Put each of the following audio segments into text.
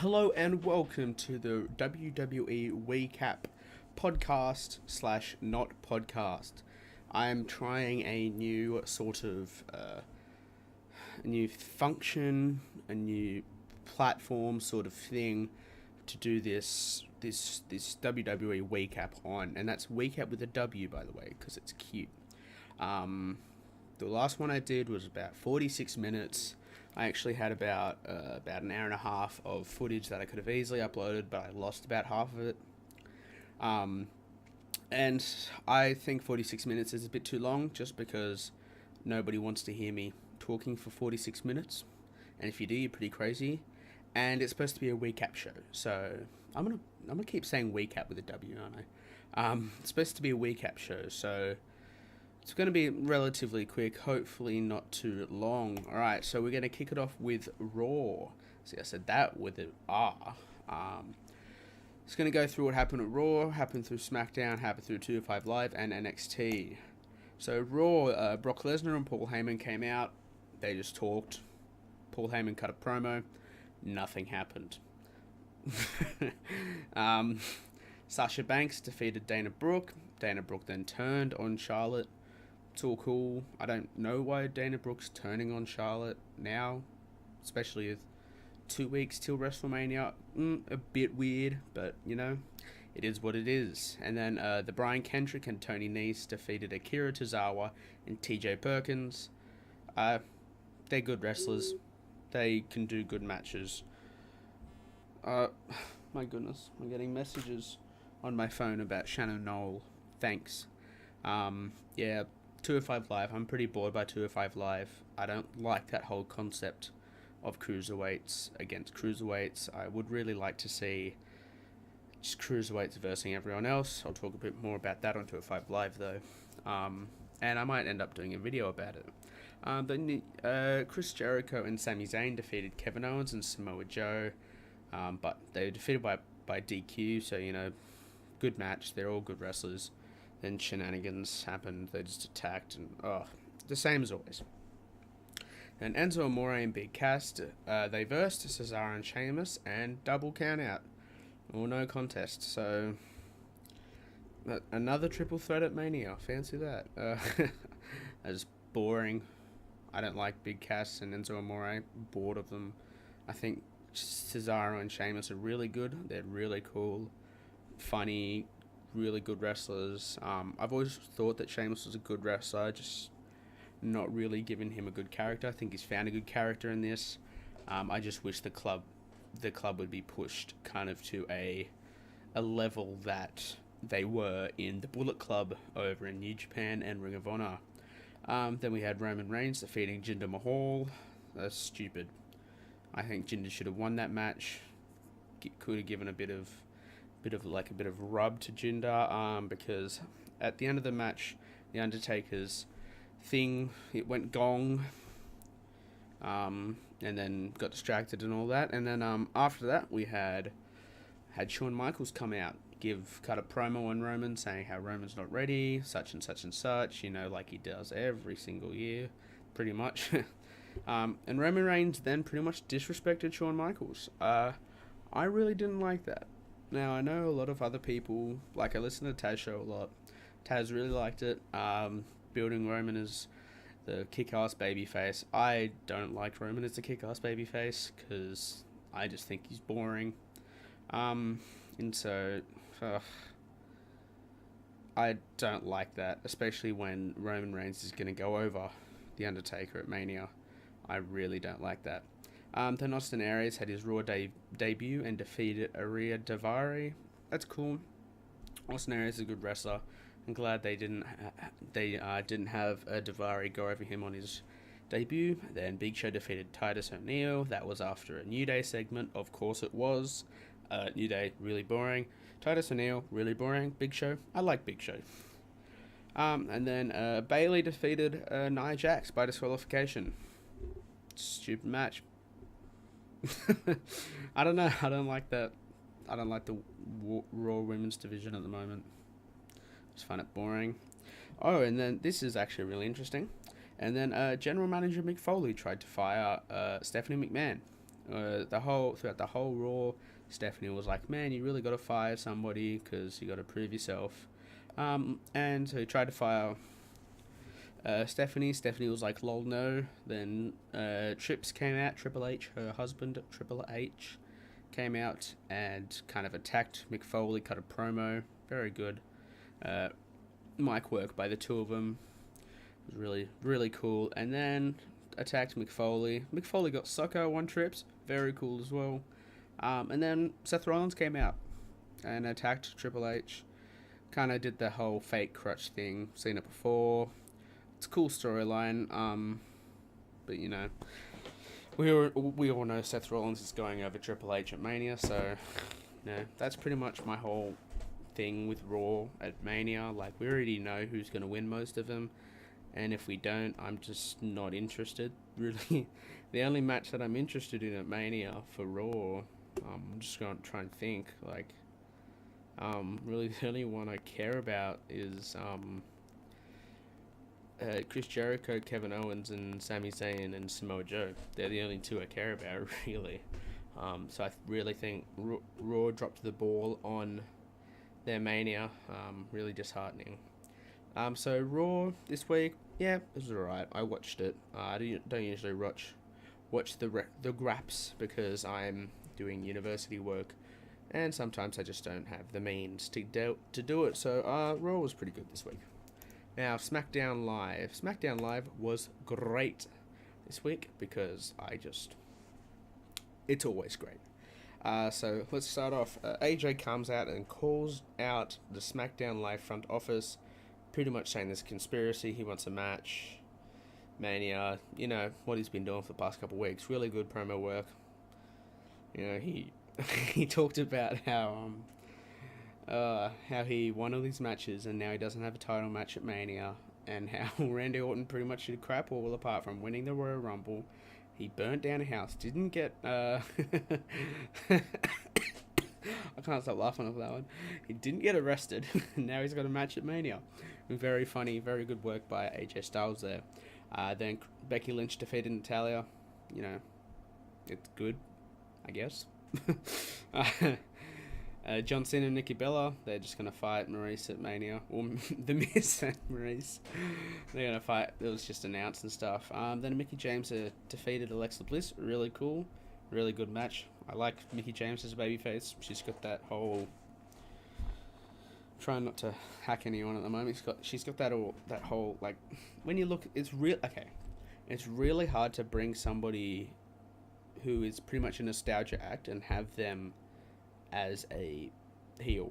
Hello and welcome to the WWE Recap podcast slash not podcast. I'm trying a new sort of a new function, a new platform sort of thing to do this WWE Recap on, and that's Recap with a W, by the way, because it's cute. The last one I did was about 46 minutes. I actually had about an hour and a half of footage that I could have easily uploaded, but I lost about half of it. And I think 46 minutes is a bit too long, just because nobody wants to hear me talking for 46 minutes. And if you do, you're pretty crazy. And it's supposed to be a recap show, so I'm gonna keep saying recap with a W, aren't I? It's supposed to be a recap show, so it's going to be relatively quick, hopefully not too long. Alright, so we're going to kick it off with Raw. See, I said that with an R. It's going to go through what happened at Raw, happened through SmackDown, happened through 205 Live, and NXT. So Raw, Brock Lesnar and Paul Heyman came out. They just talked. Paul Heyman cut a promo. Nothing happened. Sasha Banks defeated Dana Brooke. Dana Brooke then turned on Charlotte. It's all cool. I don't know why Dana Brooke's turning on Charlotte now, especially with 2 weeks till WrestleMania. A bit weird, but you know, it is what it is. And then the Brian Kendrick and Tony Nese defeated Akira Tozawa and TJ Perkins. They're good wrestlers. They can do good matches. My goodness, I'm getting messages on my phone about Shannon Knoll. Thanks. Yeah. 205 Live. I'm pretty bored by 205 Live. I don't like that whole concept of cruiserweights against cruiserweights. I would really like to see just cruiserweights versus everyone else. I'll talk a bit more about that on 205 Live though. And I might end up doing a video about it. Then Chris Jericho and Sami Zayn defeated Kevin Owens and Samoa Joe. But they were defeated by DQ, so you know, good match. They're all good wrestlers. Then shenanigans happened. They just attacked, and the same as always. Then Enzo Amore and Big Cass, they versed Cesaro and Sheamus, and double count out, or no contest. So another triple threat at Mania. Fancy that. That's boring. I don't like Big Cass and Enzo Amore. Bored of them. I think Cesaro and Sheamus are really good. They're really cool, funny, really good wrestlers. I've always thought that Sheamus was a good wrestler, just not really given him a good character. I think he's found a good character in this. I just wish the club would be pushed kind of to a level that they were in the Bullet Club over in New Japan and Ring of Honor. Then we had Roman Reigns defeating Jinder Mahal. That's stupid. I think Jinder should have won that match. Could have given a bit of rub to Jinder, because at the end of the match, the Undertaker's thing, it went gong, and then got distracted and all that, and then after that we had Shawn Michaels come out, cut a promo on Roman, saying how Roman's not ready, such and such and such, you know, like he does every single year, pretty much. And Roman Reigns then pretty much disrespected Shawn Michaels. I really didn't like that. Now, I know a lot of other people, like I listen to Taz show a lot. Taz really liked it, building Roman as the kick-ass babyface. I don't like Roman as the kick-ass babyface, because I just think he's boring. And so, I don't like that, especially when Roman Reigns is going to go over The Undertaker at Mania. I really don't like that. Then Austin Aries had his Raw debut and defeated Arya Daivari. That's cool. Austin Aries is a good wrestler. I'm glad they didn't have Daivari go over him on his debut. Then Big Show defeated Titus O'Neil. That was after a New Day segment. Of course it was. New Day, really boring. Titus O'Neil, really boring. Big Show, I like Big Show. And then Bayley defeated Nia Jax by disqualification. Stupid match. I don't know. I don't like that. I don't like the Raw Women's division at the moment. Just find it boring. Oh, and then this is actually really interesting. And then General Manager Mick Foley tried to fire Stephanie McMahon. Throughout the whole Raw, Stephanie was like, "Man, you really got to fire somebody because you got to prove yourself." And so he tried to fire Stephanie. Stephanie was like, "Lol, no." Then Trips came out. Triple H, her husband, Triple H, came out and kind of attacked Mick Foley. Cut a promo. Very good. Mic work by the two of them. It was really, really cool. And then attacked Mick Foley. Mick Foley got Socko on Trips. Very cool as well. And then Seth Rollins came out and attacked Triple H. Kind of did the whole fake crutch thing. Seen it before. It's a cool storyline. But you know, we all know Seth Rollins is going over Triple H at Mania. So, that's pretty much my whole thing with Raw at Mania. Like, we already know who's going to win most of them. And if we don't, I'm just not interested, really. The only match that I'm interested in at Mania for Raw, I'm just going to try and think, like, really the only one I care about is Chris Jericho, Kevin Owens, and Sami Zayn and Samoa Joe. They're the only two I care about, really. So I really think Raw dropped the ball on their Mania. Really disheartening. So Raw this week, yeah, it was alright. I watched it. I don't usually watch the graps because I'm doing university work, and sometimes I just don't have the means to do it. So Raw was pretty good this week. Now SmackDown Live. SmackDown Live was great this week because it's always great. So let's start off. AJ comes out and calls out the SmackDown Live front office, pretty much saying there's a conspiracy. He wants a match. Mania, what he's been doing for the past couple of weeks. Really good promo work. He talked about how he won all these matches and now he doesn't have a title match at Mania, and how Randy Orton pretty much did crap all apart from winning the Royal Rumble. He burnt down a house, didn't get I can't stop laughing at that one. He didn't get arrested, and now he's got a match at Mania. Very funny, very good work by AJ Styles there. Then Becky Lynch defeated Natalya. It's good, I guess. John Cena and Nikki Bella, they're just going to fight Maurice at Mania. Or The Miz and Maurice. They're going to fight. It was just announced and stuff. Then Mickie James defeated Alexa Bliss. Really cool. Really good match. I like Mickie James as a babyface. She's got that whole... Trying not to hack anyone at the moment. She's got that whole, like... When you look... It's real... Okay. It's really hard to bring somebody who is pretty much a nostalgia act and have them as a heel.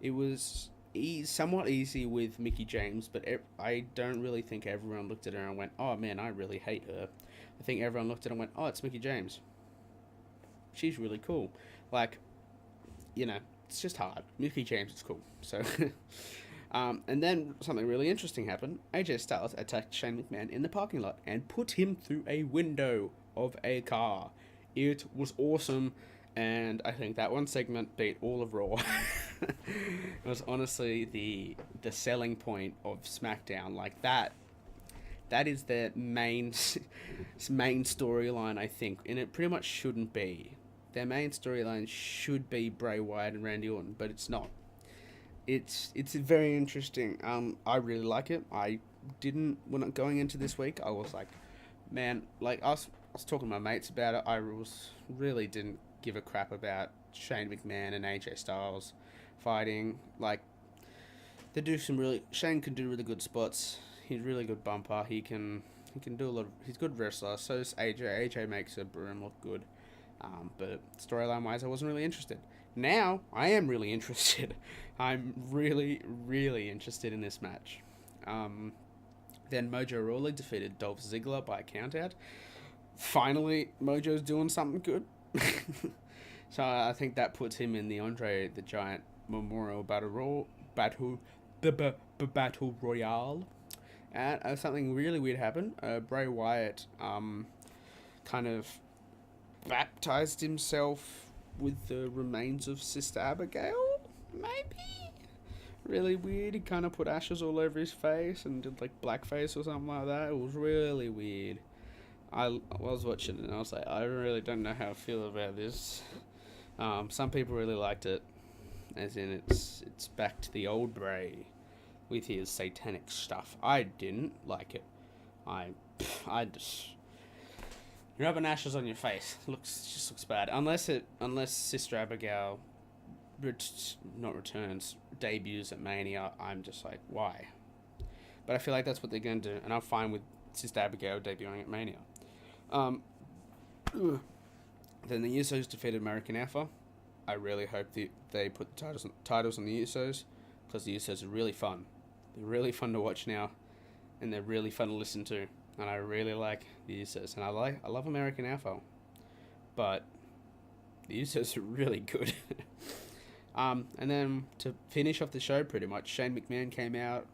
It was somewhat easy with Mickie James, but I don't really think everyone looked at her and went, "Oh man, I really hate her." I think everyone looked at her and went, "Oh, it's Mickie James. She's really cool." Like, it's just hard. Mickie James is cool. So, and then something really interesting happened. AJ Styles attacked Shane McMahon in the parking lot and put him through a window of a car. It was awesome. And I think that one segment beat all of Raw. It was honestly the selling point of SmackDown. Like that is their main storyline, I think. And it pretty much shouldn't be. Their main storyline should be Bray Wyatt and Randy Orton, but it's not. It's very interesting. I really like it. When going into this week, I was like, man, like I was talking to my mates about it. I really didn't give a crap about Shane McMahon and AJ Styles fighting. Like, Shane can do really good spots. He's a really good bumper. He can do a lot of... He's a good wrestler. So is AJ. AJ makes a broom look good. But storyline wise, I wasn't really interested. Now I am really interested. I'm really, really interested in this match. Then Mojo Rawley defeated Dolph Ziggler by a countout. Finally, Mojo's doing something good. So I think that puts him in the Andre the Giant Memorial Battle Royale. And something really weird happened. Bray Wyatt kind of baptized himself with the remains of Sister Abigail, maybe? Really weird. He kind of put ashes all over his face and did like blackface or something like that. It was really weird. I was watching it and I was like, I really don't know how I feel about this. Some people really liked it, as in it's back to the old Bray with his satanic stuff. I didn't like it. I just rubbing ashes on your face just looks bad. Unless Sister Abigail debuts at Mania. I'm just like, why? But I feel like that's what they're going to do, and I'm fine with Sister Abigail debuting at Mania. Then the Usos defeated American Alpha. I really hope they put the titles on the Usos, because the Usos are really fun. They're really fun to watch now, and they're really fun to listen to. And I really like the Usos, and I love American Alpha, but the Usos are really good. And then to finish off the show, pretty much, Shane McMahon came out,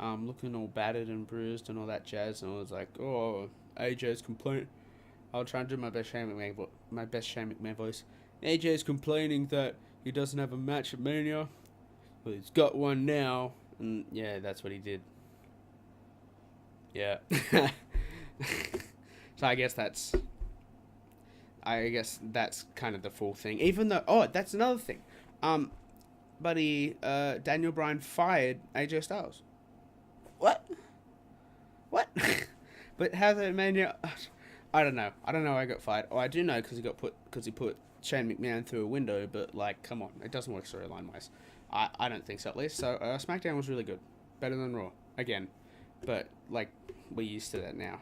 looking all battered and bruised and all that jazz, and I was like, oh, AJ's complaining. I'll try and do my best Shane McMahon voice. AJ's complaining that he doesn't have a match at Mania, but he's got one now, and yeah, that's what he did. Yeah. So I guess that's kind of the full thing. Even though, that's another thing. Daniel Bryan fired AJ Styles. What? But how the Mania? I don't know. I don't know how I got fired. Oh, I do know because he put Shane McMahon through a window. But like, come on, it doesn't work storyline wise. I don't think so at least. So SmackDown was really good, better than Raw again. But like, we're used to that now.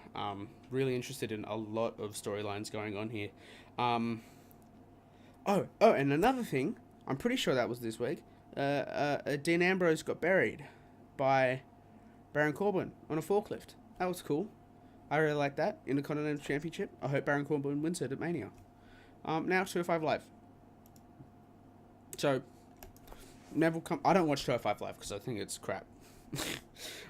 Really interested in a lot of storylines going on here. And another thing, I'm pretty sure that was this week. Dean Ambrose got buried by Baron Corbin on a forklift. That was cool. I really like that. Intercontinental Championship. I hope Baron Corbin wins it at Mania. Now 205 Live. So, I don't watch 205 Live because I think it's crap.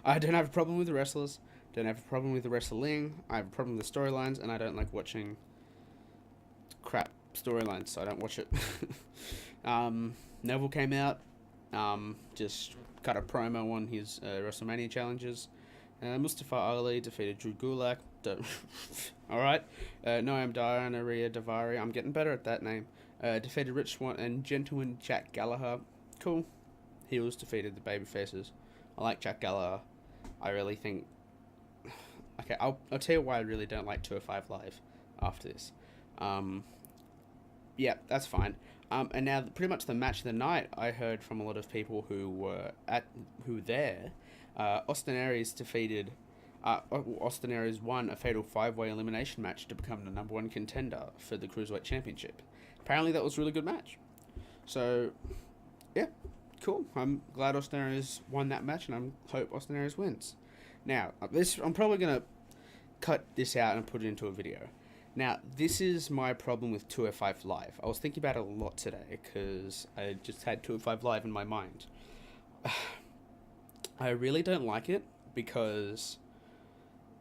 I don't have a problem with the wrestlers. Don't have a problem with the wrestling. I have a problem with the storylines, and I don't like watching crap storylines, so I don't watch it. Neville came out, just cut a promo on his WrestleMania challenges. Mustafa Ali defeated Drew Gulak. Alright. Noam Dar and Aria Davari. I'm getting better at that name. Defeated Rich Swann and Gentleman Jack Gallagher. Cool. Heels defeated the babyfaces. I like Jack Gallagher. I really think... Okay, I'll tell you why I really don't like 205 Live after this. Yeah, that's fine. And now, pretty much the match of the night, I heard from a lot of people who were there. Austin Aries won a fatal 5-way elimination match to become the number 1 contender for the Cruiserweight Championship. Apparently that was a really good match. So, yeah, cool. I'm glad Austin Aries won that match, and I hope Austin Aries wins. Now, I'm probably going to cut this out and put it into a video. Now, this is my problem with 205 Live. I was thinking about it a lot today, because I just had 205 Live in my mind. I really don't like it because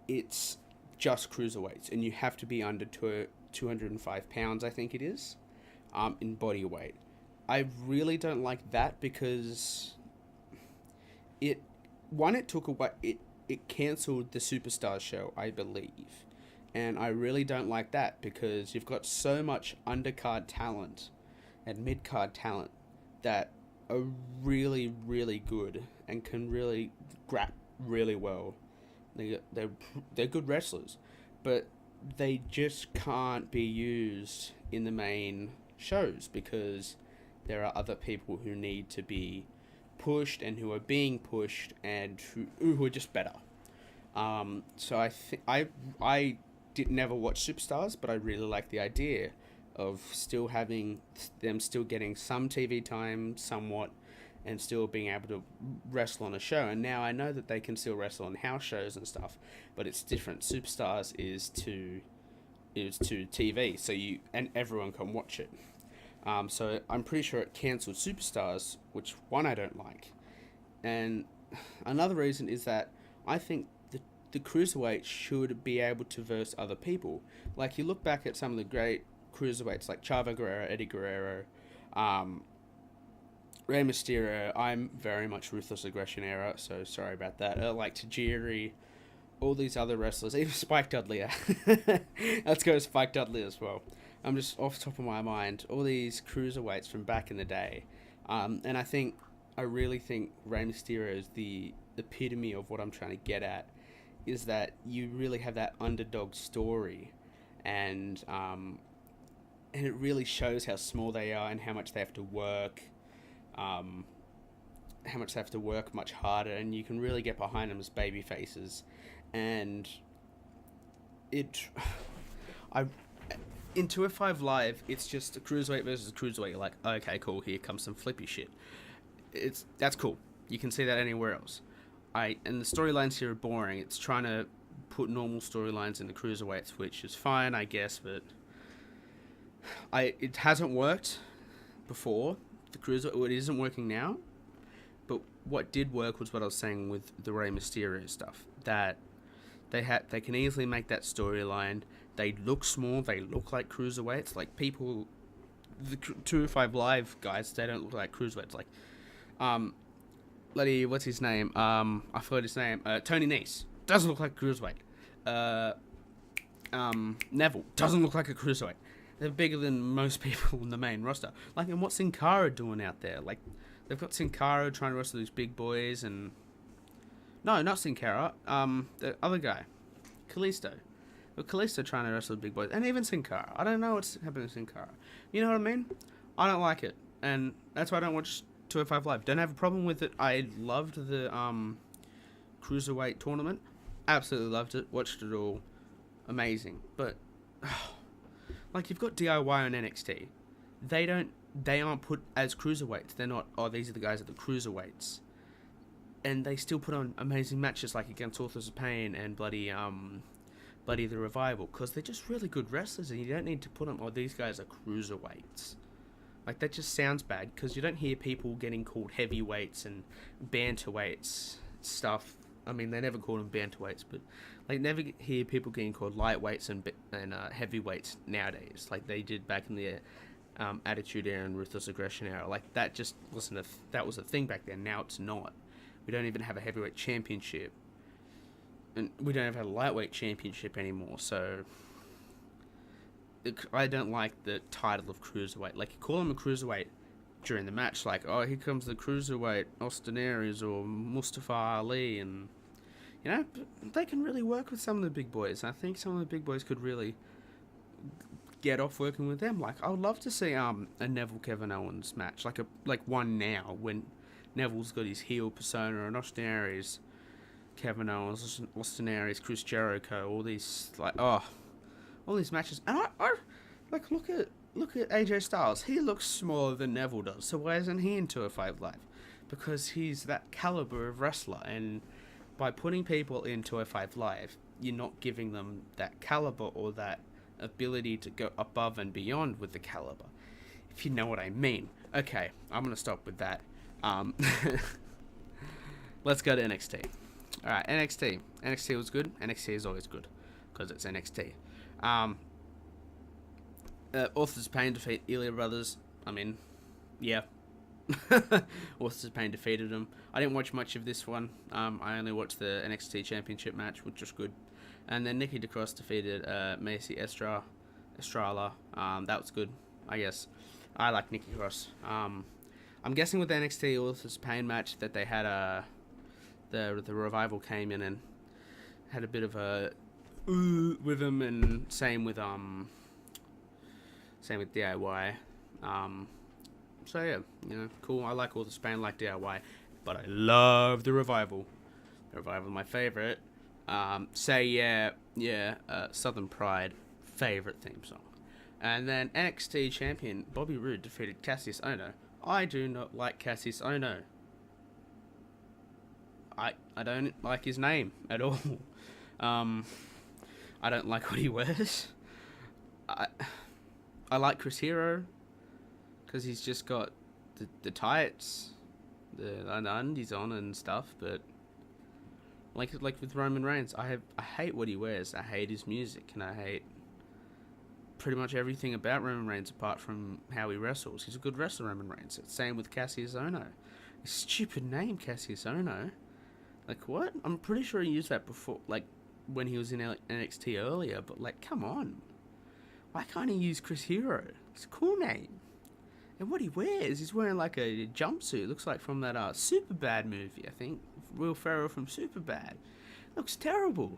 it's just cruiserweights, and you have to be under 205 pounds, I think it is, in body weight. I really don't like that because it took away, it cancelled the Superstars show, I believe. And I really don't like that because you've got so much undercard talent and mid-card talent that are really, really good and can really grab really well. They're good wrestlers, but they just can't be used in the main shows because there are other people who need to be pushed and who are being pushed and who are just better. So I never watch Superstars, but I really like the idea of still having them still getting some TV time somewhat and still being able to wrestle on a show. And now I know that they can still wrestle on house shows and stuff, but it's different. Superstars is to TV, so and everyone can watch it. So I'm pretty sure it cancelled Superstars, which one I don't like. And another reason is that I think the cruiserweight should be able to verse other people. Like, you look back at some of the great cruiserweights like Chavo Guerrero, Eddie Guerrero, Rey Mysterio. I'm very much Ruthless Aggression era, so sorry about that. Like Tajiri, all these other wrestlers, even Spike Dudley. Let's go Spike Dudley as well. I'm just off the top of my mind, all these cruiserweights from back in the day. And I really think Rey Mysterio is the epitome of what I'm trying to get at, is that you really have that underdog story, and it really shows how small they are and how much they have to work, much harder, and you can really get behind them as baby faces. And I in 205 Live, it's just a cruiserweight versus a cruiserweight. You're like, okay, cool, here comes some flippy shit. That's cool. You can see that anywhere else. And the storylines here are boring. It's trying to put normal storylines in the cruiserweights, which is fine, I guess, but it hasn't worked before. It isn't working now. But what did work was what I was saying with the Rey Mysterio stuff. That they can easily make that storyline. They look small. They look like cruiserweights. Like people, the 205 Live guys, they don't look like cruiserweights. Like, what's his name? I forgot his name. Tony Nese doesn't look like a cruiserweight. Neville doesn't look like a cruiserweight. They're bigger than most people in the main roster. Like, and what's Sin Cara doing out there? Like, they've got Sin Cara trying to wrestle these big boys, and no, not Sin Cara. The other guy, Kalisto. But Kalisto trying to wrestle the big boys, and even Sin Cara. I don't know what's happening to Sin Cara. You know what I mean? I don't like it, and that's why I don't watch 205 Live. Don't have a problem with it. I loved the cruiserweight tournament. Absolutely loved it. Watched it all. Amazing. But like, you've got DIY on NXT. They aren't put as cruiserweights. They're not, oh, these are the guys at the cruiserweights. And they still put on amazing matches, like against Authors of Pain and bloody the Revival, because they're just really good wrestlers, and you don't need to put them, oh, these guys are cruiserweights. Like, that just sounds bad, because you don't hear people getting called heavyweights and bantamweights stuff. I mean, they never call them bantamweights, but like, never hear people getting called lightweights and heavyweights nowadays, like they did back in the Attitude Era and Ruthless Aggression Era. Like, that just wasn't that was a thing back then. Now it's not. We don't even have a heavyweight championship, and we don't have a lightweight championship anymore. So I don't like the title of cruiserweight. Like, you call him a cruiserweight during the match, like, oh, here comes the cruiserweight Austin Aries or Mustafa Ali, and you know, they can really work with some of the big boys. I think some of the big boys could really get off working with them. Like, I would love to see a Neville Kevin Owens match, like one now, when Neville's got his heel persona, and Austin Aries, Kevin Owens, Austin Aries, Chris Jericho, all these matches. And I like, look at AJ Styles. He looks smaller than Neville does. So why isn't he in 205 Live? Because he's that caliber of wrestler, and by putting people in 205 Live, you're not giving them that caliber or that ability to go above and beyond with the caliber, if you know what I mean. Okay, I'm going to stop with that. Let's go to NXT. Alright, NXT. NXT was good. NXT is always good, because it's NXT. Authors of Pain defeat Ilya Brothers. I mean, yeah. Authors of Pain defeated them. I didn't watch much of this one. I only watched the NXT Championship match, which was good. And then Nikki DeCross defeated Macy Estrella. That was good, I guess. I like Nikki Cross. I'm guessing with the NXT Authors of Pain match that they had the Revival came in and had a bit of a with them, and same with DIY. So yeah, you know, cool. I like Authors of Pain, like DIY, but I love the Revival. The Revival, my favorite. Southern Pride, favorite theme song. And then NXT champion Bobby Roode defeated Cassius Ohno. I do not like Cassius Ohno. I don't like his name at all. I don't like what he wears. I like Chris Hero, because he's just got the tights, the undies on and stuff, but like with Roman Reigns, I hate what he wears. I hate his music, and I hate pretty much everything about Roman Reigns apart from how he wrestles. He's a good wrestler, Roman Reigns. Same with Cassius Ohno. Stupid name, Cassius Ohno. Like, what? I'm pretty sure he used that before. Like, when he was in NXT earlier, but like, come on. Why can't he use Chris Hero? It's a cool name. And what he wears, he's wearing like a jumpsuit. Looks like from that Superbad movie, I think. Will Ferrell from Superbad. Looks terrible.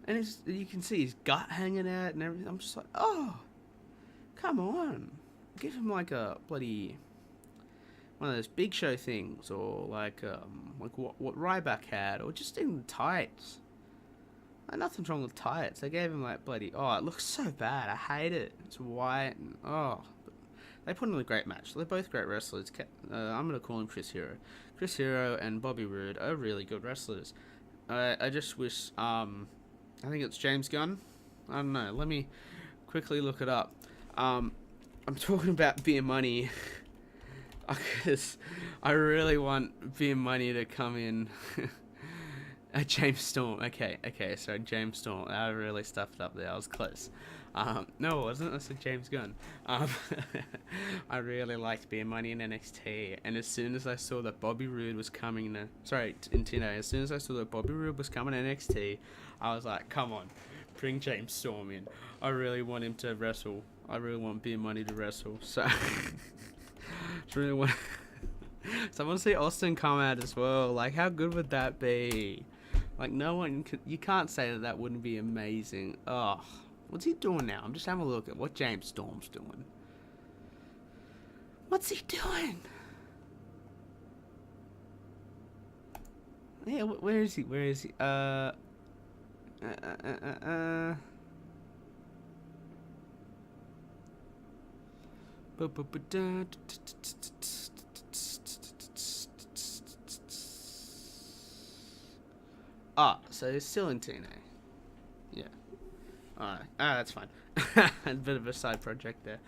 And you can see his gut hanging out and everything. I'm just like, oh, come on. Give him like a bloody... one of those Big Show things, or like what Ryback had, or just in tights. Like, nothing's wrong with tights. They gave him like bloody... oh, it looks so bad. I hate it. It's white and... oh... They put on a great match. They're both great wrestlers. I'm going to call him Chris Hero. Chris Hero and Bobby Roode are really good wrestlers. I just wish... I think it's James Gunn. I don't know. Let me quickly look it up. I'm talking about Beer Money. Because I really want Beer Money to come in. James Storm. Okay, so James Storm. I really stuffed it up there. I was close. No, it wasn't. I said James Gunn. I really liked Beer Money in NXT, and as soon as I saw that Bobby Roode was coming in TNA, as soon as I saw that Bobby Roode was coming to NXT, I was like, come on, bring James Storm in. I really want him to wrestle. I really want Beer Money to wrestle. So, really want. So I want to see Austin come out as well. Like, how good would that be? Like, you can't say that wouldn't be amazing. Oh. What's he doing now? I'm just having a look at what James Storm's doing. What's he doing? Yeah, where is he? So he's still in TNA. Yeah. Alright, that's fine. A bit of a side project there.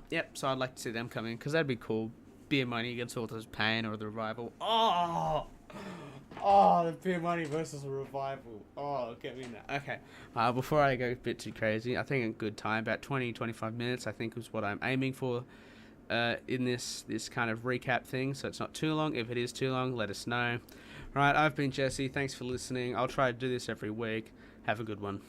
Yep, so I'd like to see them come in, because that'd be cool. Beer Money against Authors Pain or The Revival. Oh, the Beer Money versus The Revival. Oh, get me in that. Okay, before I go a bit too crazy, I think a good time, about 20-25 minutes, I think is what I'm aiming for in this kind of recap thing, so it's not too long. If it is too long, let us know. Alright, I've been Jesse. Thanks for listening. I'll try to do this every week. Have a good one.